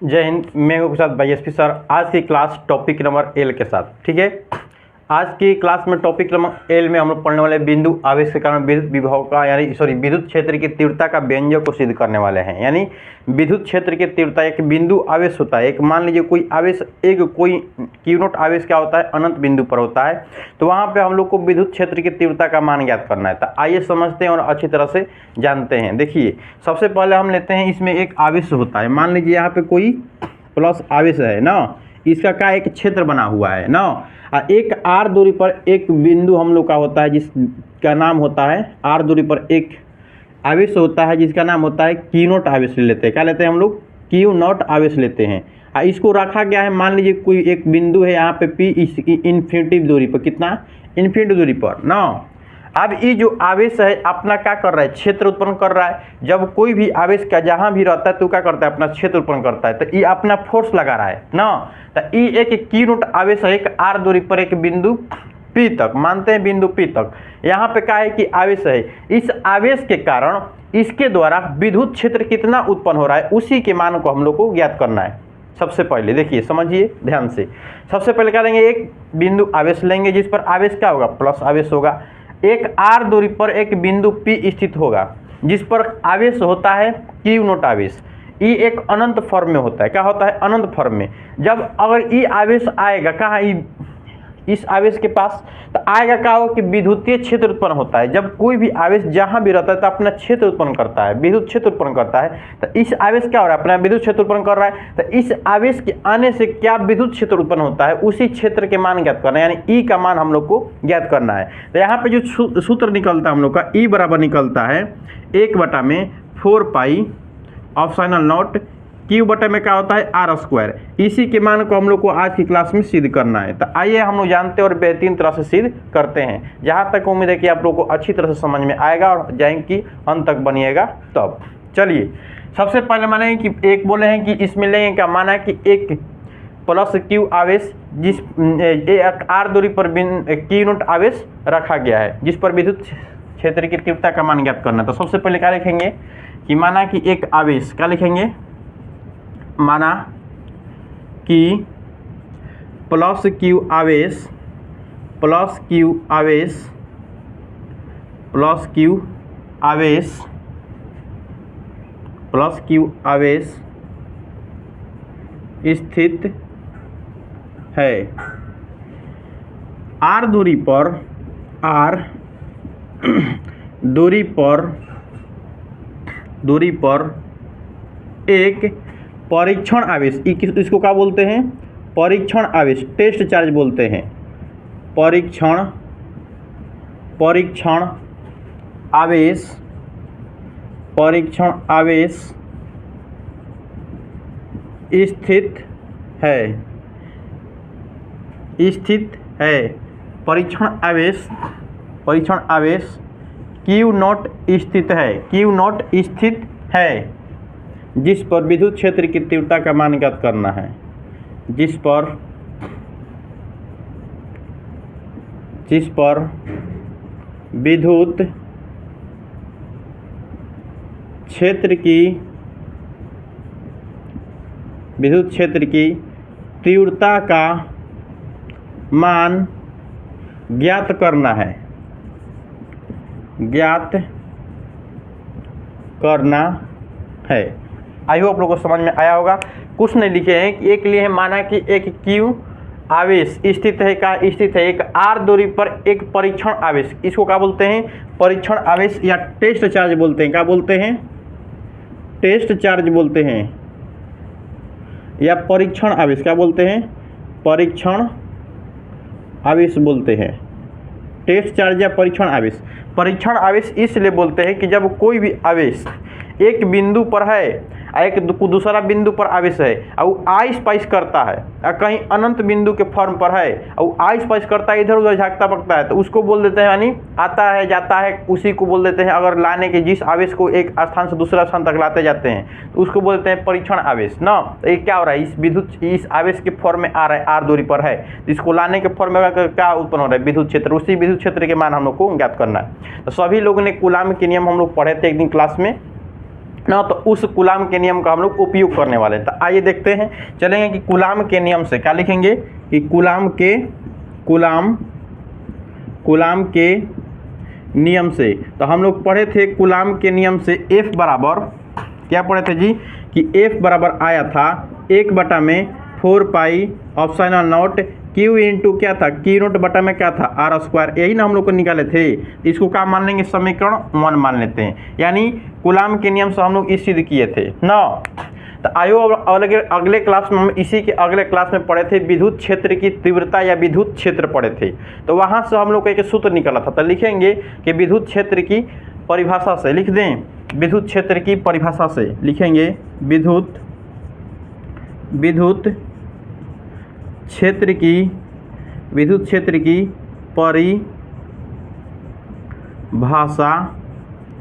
जय हिंद। मैं हूं के साथ भाई एसपी सर। आज की क्लास टॉपिक नंबर एल के साथ, ठीक है। आज की क्लास में टॉपिक नंबर एल में हम लोग पढ़ने वाले बिंदु आवेश के कारण विद्युत विभव का विद्युत क्षेत्र की तीव्रता का व्यंजक को सिद्ध करने वाले हैं। यानी विद्युत क्षेत्र की तीव्रता, एक बिंदु आवेश होता है, एक मान लीजिए कोई आवेश, एक कोई क्यू नॉट आवेश क्या होता है, अनंत बिंदु पर होता है। तो वहाँ पे हम लोग को विद्युत क्षेत्र की तीव्रता का मान ज्ञात करना है। तो आइए समझते हैं और अच्छी तरह से जानते हैं। देखिए, सबसे पहले हम लेते हैं, इसमें एक आवेश होता है। मान लीजिए यहाँ पे कोई प्लस आवेश है ना, इसका क्या एक क्षेत्र बना हुआ है ना। एक आर दूरी पर एक बिंदु हम लोग का होता है जिसका नाम होता है, आर दूरी पर एक आवेश होता है जिसका नाम होता है क्यू नॉट आवेश लेते हैं। क्या लेते हैं हम लोग? क्यू नॉट आवेश लेते हैं। इसको रखा गया है, मान लीजिए कोई एक बिंदु है यहाँ पे पी, इस इन्फिनिटी दूरी पर, कितना इन्फिनिटी दूरी पर ना। अब ये जो आवेश है अपना क्या कर रहा है, क्षेत्र उत्पन्न कर रहा है। जब कोई भी आवेश का जहाँ भी रहता है तो क्या करता है, अपना क्षेत्र उत्पन्न करता है। तो ये अपना फोर्स लगा रहा है ना। तो ये एक क्यू नॉट आवेश है, एक आर दूरी पर एक बिंदु पी तक, मानते हैं बिंदु पी तक। यहाँ पे क्या है कि आवेश है, इस आवेश के कारण इसके द्वारा विद्युत क्षेत्र कितना उत्पन्न हो रहा है, उसी के मान को हम लोग को ज्ञात करना है। सबसे पहले देखिए, समझिए ध्यान से। सबसे पहले क्या लेंगे, एक बिंदु आवेश लेंगे जिस पर आवेश क्या होगा, प्लस आवेश होगा। एक आर दूरी पर एक बिंदु पी स्थित होगा जिस पर आवेश होता है क्यू नॉट आवेश। ये एक अनंत फॉर्म में होता है। क्या होता है? अनंत फॉर्म में। जब अगर ये आवेश आएगा कहाँ, इस आवेश के पास, तो आएगा क्या हो कि विद्युतीय क्षेत्र उत्पन्न होता है। जब कोई भी आवेश जहां भी रहता है तो अपना क्षेत्र उत्पन्न करता है, विद्युत क्षेत्र उत्पन्न करता है। तो इस आवेश क्या हो रहा है, अपना विद्युत क्षेत्र उत्पन्न कर रहा है। तो इस आवेश के आने से क्या विद्युत क्षेत्र उत्पन्न होता है, उसी क्षेत्र के मान ज्ञात करना है, यानी ई का मान हम लोग को ज्ञात करना है। तो यहाँ पे जो सूत्र निकलता है हम लोग का, ई बराबर निकलता है 1/4 पाई ऑप्शनल नॉट क्यू बटे में क्या होता है, आर स्क्वायर। इसी के मान को हम लोग को आज की क्लास में सिद्ध करना है। तो आइए हम लोग जानते हैं और बेहतरीन तरह से सिद्ध करते हैं। जहाँ तक उम्मीद है कि आप लोग को अच्छी तरह से समझ में आएगा और जाएंगे कि अंत तक बनिएगा। तब चलिए, सबसे पहले माने कि एक बोले हैं कि इसमें लेंगे क्या, माना कि एक प्लस क्यू आवेश जिस आर दूरी पर क्यू नॉट आवेश रखा गया है जिस पर विद्युत क्षेत्र की तीव्रता का मान ज्ञात करना है। तो सबसे पहले क्या लिखेंगे कि माना कि एक आवेश, क्या लिखेंगे, माना कि प्लस क्यू आवेश, प्लस क्यू आवेश, प्लस क्यू आवेश, प्लस क्यू आवेश स्थित है आर दूरी पर, आर दूरी पर एक परीक्षण आवेश। इसको क्या बोलते हैं, परीक्षण आवेश, टेस्ट चार्ज बोलते हैं। परीक्षण आवेश, परीक्षण आवेश स्थित है, परीक्षण आवेश क्यू नॉट स्थित है, क्यू नॉट स्थित है जिस पर विद्युत क्षेत्र की तीव्रता का मान ज्ञात करना है, जिस पर विद्युत क्षेत्र की तीव्रता का मान ज्ञात करना है, आई होप आप लोगों को समझ में आया होगा। कुछ नहीं लिखे हैं कि एक लिए है, माना कि एक क्यू आवेश स्थित है, का स्थित है एक आर दूरी पर एक परीक्षण आवेश। इसको क्या बोलते हैं, परीक्षण आवेश या टेस्ट चार्ज बोलते हैं। क्या बोलते हैं, टेस्ट चार्ज बोलते हैं या परीक्षण आवेश। क्या बोलते हैं, परीक्षण आवेश बोलते हैं। टेस्ट चार्ज या परीक्षण आवेश। परीक्षण आवेश इसलिए बोलते हैं कि जब कोई भी आवेश एक बिंदु पर है, एक दूसरा बिंदु पर आवेश है और आइस पाइस करता है, और कहीं अनंत बिंदु के फॉर्म पर है और आइस पाइस करता है, इधर उधर झाँकता पकता है, तो उसको बोल देते हैं, यानी आता है जाता है, उसी को बोल देते हैं। अगर लाने के जिस आवेश को एक स्थान से दूसरा स्थान तक लाते जाते हैं तो उसको बोलते हैं परीक्षण आवेश ना। तो ये क्या हो रहा है, इस आवेश के फॉर्म में आ रहा है, आर दूरी पर है, तो इसको लाने के फॉर्म में क्या उत्पन्न हो रहा है, विद्युत क्षेत्र। उसी विद्युत क्षेत्र के मान हम लोग को ज्ञात करना है। तो सभी लोगों ने कूलाम के नियम हम लोग पढ़े थे एक दिन क्लास में, ना, तो उस कूलाम के नियम का हम लोग उपयोग करने वाले हैं। तो आइए देखते हैं, चलेंगे कि कूलाम के नियम से क्या लिखेंगे कि कूलाम के नियम से। तो हम लोग पढ़े थे कूलाम के नियम से F बराबर क्या पढ़े थे जी कि F बराबर आया था 1/4 पाई ऑप्शनल नॉट Q इंटू क्या था Q नोट बटा में क्या था R स्क्वायर। यही ना हम लोग को निकाले थे। इसको क्या मान लेंगे, समीकरण 1 मान लेते हैं। यानी कूलाम के नियम से हम लोग इस सिद्ध किए थे ना। तो आयो अगले क्लास में हम इसी के अगले क्लास में पढ़े थे विद्युत क्षेत्र की तीव्रता या विद्युत क्षेत्र पढ़े थे। तो वहाँ से हम लोग का एक सूत्र निकला था। तो लिखेंगे कि विद्युत क्षेत्र की परिभाषा से लिख दें, विद्युत क्षेत्र की परिभाषा से लिखेंगे विद्युत क्षेत्र की परिभाषा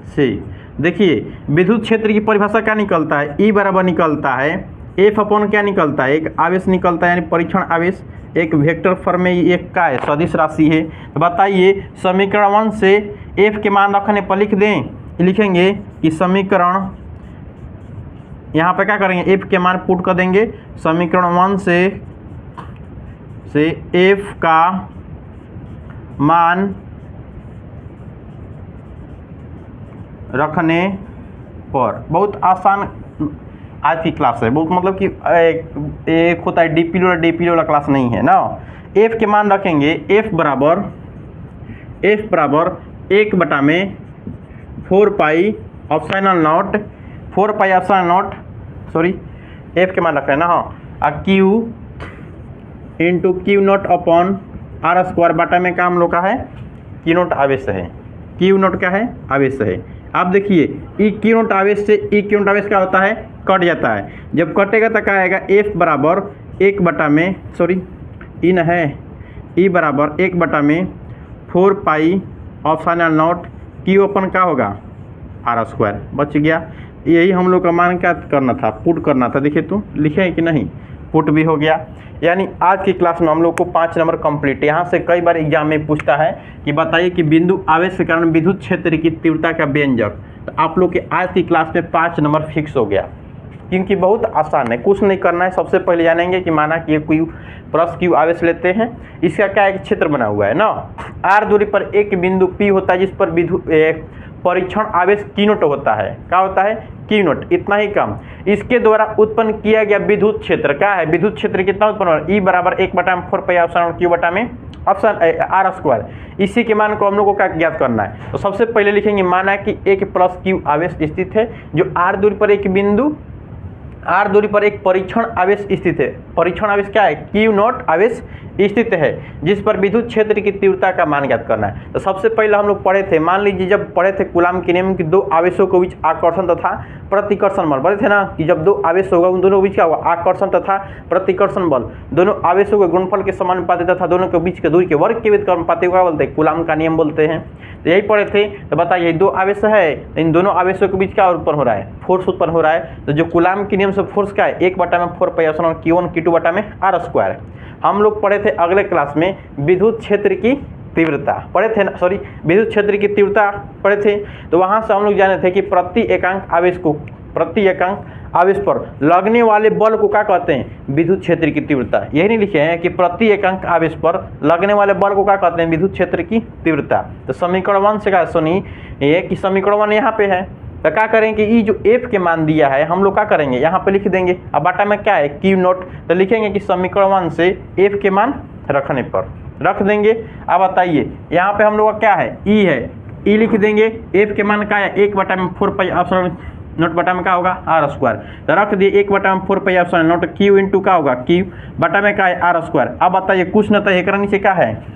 से। देखिए विद्युत क्षेत्र की परिभाषा क्या निकलता है, E बराबर निकलता है F अपॉन क्या निकलता है, एक आवेश निकलता है यानी परीक्षण आवेश, एक वेक्टर फॉर्म में एक का है, सदिश राशि है। तो बताइए समीकरण 1 से F के मान रखने पर लिख दें, लिखेंगे कि समीकरण यहाँ पे क्या करेंगे F के मान पुट कर देंगे। समीकरण 1 से F का मान रखने पर, बहुत आसान आज की क्लास है, बहुत मतलब कि एक होता है डीपीएल वाला क्लास नहीं है ना। F के मान रखेंगे F बराबर 1/4 पाई ऑप्शनल नॉट सॉरी F के मान रख रहे हैं ना, हाँ, Q into Q not upon R square बटा में का हम लोग का है Q नॉट आवेश है, Q नॉट क्या है आवेश है। आप देखिए Q नॉट आवेश से Q नॉट आवेश क्या होता है, कट जाता है। जब कटेगा तो क्या आएगा F बराबर 1/4 पाई ऑप्शनल नॉट Q अपन क्या होगा R स्क्वायर, बच गया। यही हम लोग का मान क्या करना था, पुट करना था। देखिए तो लिखे कि नहीं, पुट भी हो गया। यानी आज की क्लास में हम लोग को 5 नंबर कंप्लीट। यहाँ से कई बार एग्जाम में पूछता है कि बताइए कि बिंदु आवेश के कारण विद्युत क्षेत्र की तीव्रता का व्यंजक। तो आप लोग के आज की क्लास में 5 नंबर फिक्स हो गया, क्योंकि बहुत आसान है, कुछ नहीं करना है। सबसे पहले जानेंगे कि माना कि Q प्लस Q आवेश लेते हैं, इसका क्या एक क्षेत्र बना हुआ है ना, R दूरी पर एक बिंदु P होता है जिस पर विद्युत परीक्षण आवेश Q नोट होता है। क्या होता है Q नोट, इतना ही कम। इसके द्वारा उत्पन्न किया गया विद्युत क्षेत्र क्या है, विद्युत क्षेत्र कितना उत्पन्न हो रहा है, E बराबर 1/4 पाई ऑप्शन Q बटा में ऑप्शन R स्क्वायर। इसी के मान को हम लोग को क्या ज्ञात करना है। तो सबसे पहले लिखेंगे माना कि एक प्लस Q आवेश स्थित है जो R दूरी पर एक बिंदु R दूरी पर एक परीक्षण आवेश स्थित है। परीक्षण आवेश क्या है, Q नॉट आवेश स्थित है जिस पर विद्युत क्षेत्र की तीव्रता का मान ज्ञात करना है। तो सबसे पहले हम लोग पढ़े थे, मान लीजिए जब पढ़े थे कूलाम के नियम की 2 आवेशों के बीच आकर्षण तथा प्रतिकर्षण बल, पढ़े थे ना कि जब 2 आवेश होगा उन दोनों के बीच क्या होगा, आकर्षण तथा प्रतिकर्षण बल। दोनों आवेशों के गुणनफल के समानुपाती तथा दोनों के बीच के दूरी के वर्ग के व्युत्क्रमानुपाती को क्या बोलते हैं, कूलाम का नियम बोलते हैं। तो यही पढ़े थे। तो बताइए 2 आवेश है, इन दोनों आवेशों के बीच क्या उत्पन्न हो रहा है, फोर्स उत्पन्न हो रहा है। तो जो कूलाम के नियम से फोर्स क्या है, 1/4 पाई ऑप्शन Q1 Q2 बटा में R स्क्वायर। हम लोग पढ़े थे अगले क्लास में विद्युत क्षेत्र की तीव्रता पढ़े थे ना, सॉरी विद्युत क्षेत्र की तीव्रता पढ़े थे। तो वहां से हम लोग जाने थे कि प्रति एकांक आवेश पर लगने वाले बल को क्या कहते हैं, विद्युत क्षेत्र की तीव्रता। यही नहीं लिखे हैं कि प्रति एकांक आवेश पर लगने वाले बल को क्या कहते हैं, विद्युत क्षेत्र की तीव्रता। तो समीकरण 1 से क्या सुनी ये कि समीकरण 1 यहाँ पे है। तो क्या करेंगे, ये जो F के मान दिया है हम लोग क्या करेंगे, यहाँ पे लिख देंगे। अब बाटा में क्या है Q नोट, तो लिखेंगे कि समीकरण 1 से F के मान रखने पर रख देंगे। अब बताइए यहाँ पे हम लोग का क्या है, E है, E लिख देंगे। F के मान क्या है, 1/4 पाई ऑप्शन नोट बटा में क्या होगा R स्क्वायर। तो रख दिए 1/4 पाई ऑप्शन नोट Q इंटू क्या होगा Q बटा में क्या है R स्क्वायर। अब बताइए कुछ न तो एक नीचे क्या है,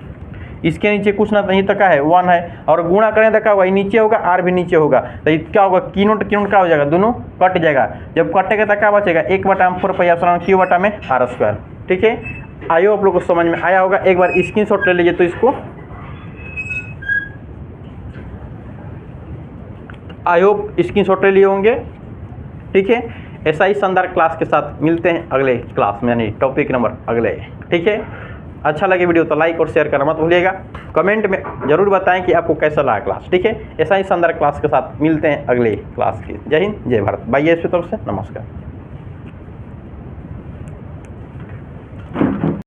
इसके नीचे कुछ ना नहीं तो क्या है 1 है, और गुणा करें तो क्या होगा, नीचे होगा R भी नीचे होगा। तो क्या होगा Q नोट क्या हो जाएगा, दोनों कट जाएगा। जब कटेगा तो क्या बचेगा, 1/4 पाई ऑप्शन Q बटा में R स्क्वायर। ठीक है, आयो आप लोग को समझ में आया होगा। एक बार स्क्रीनशॉट ले लीजिए। तो इसको आई होप स्क्रीनशॉट ले लिए होंगे। ठीक है, ऐसा ही शानदार क्लास के साथ मिलते हैं अगले क्लास में, यानी टॉपिक नंबर अगले। ठीक है, अच्छा लगे वीडियो तो लाइक और शेयर करना मत भूलिएगा। कमेंट में जरूर बताएं कि आपको कैसा लगा क्लास। ठीक है, ऐसा ही शानदार क्लास के साथ मिलते हैं अगले क्लास की। जय हिंद, जय भारत। बाई एस की तरफ से नमस्कार।